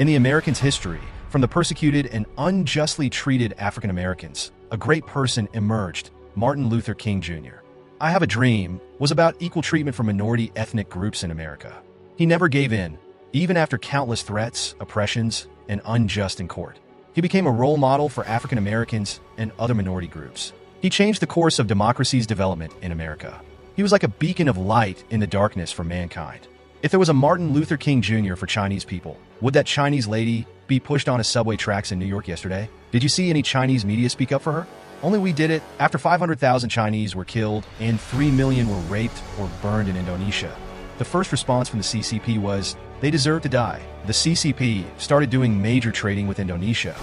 In the Americans' history, from the persecuted and unjustly treated African Americans, a great person emerged, Martin Luther King Jr. I Have a Dream was about equal treatment for minority ethnic groups in America. He never gave in, even after countless threats, oppressions, and unjust in court. He became a role model for African Americans and other minority groups. He changed the course of democracy's development in America. He was like a beacon of light in the darkness for mankind. If there was a Martin Luther King Jr. for Chinese people, would that Chinese lady be pushed onto subway tracks in New York yesterday? Did you see any Chinese media speak up for her? Only we did it after 500,000 Chinese were killed and 3 million were raped or burned in Indonesia. The first response from the CCP was, they deserve to die. The CCP started doing major trading with Indonesia.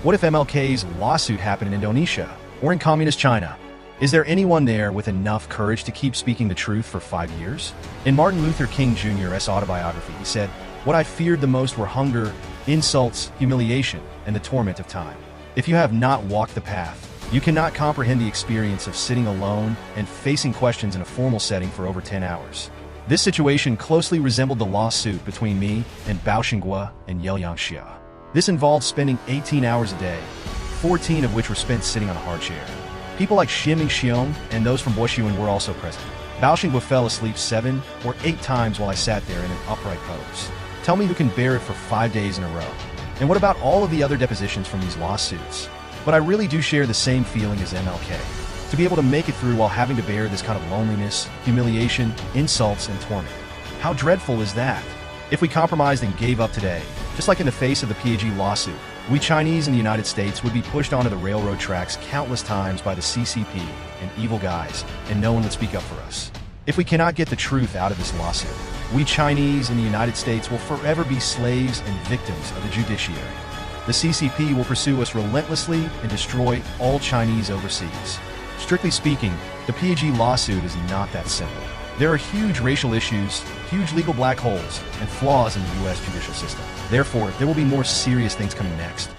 What if MLK's lawsuit happened in Indonesia or in communist China? Is there anyone there with enough courage to keep speaking the truth for 5 years? In Martin Luther King Jr.'s autobiography, he said, "What I feared the most were hunger, insults, humiliation, and the torment of time." If you have not walked the path, you cannot comprehend the experience of sitting alone and facing questions in a formal setting for over 10 hours. This situation closely resembled the lawsuit between me and Bao Xinghua and Yel Yangxia. This involved spending 18 hours a day, 14 of which were spent sitting on a hard chair. People like Xie Mingxiong and those from Boxuan were also present. Bao Xinghua fell asleep 7 or 8 times while I sat there in an upright pose. Tell me who can bear it for 5 days in a row. And what about all of the other depositions from these lawsuits? But I really do share the same feeling as MLK. To be able to make it through while having to bear this kind of loneliness, humiliation, insults, and torment. How dreadful is that? If we compromised and gave up today, just like in the face of the PAG lawsuit, we Chinese in the United States would be pushed onto the railroad tracks countless times by the CCP and evil guys, and no one would speak up for us. If we cannot get the truth out of this lawsuit, we Chinese in the United States will forever be slaves and victims of the judiciary. The CCP will pursue us relentlessly and destroy all Chinese overseas. Strictly speaking, the PAG lawsuit is not that simple. There are huge racial issues, huge legal black holes, and flaws in the U.S. judicial system. Therefore, there will be more serious things coming next.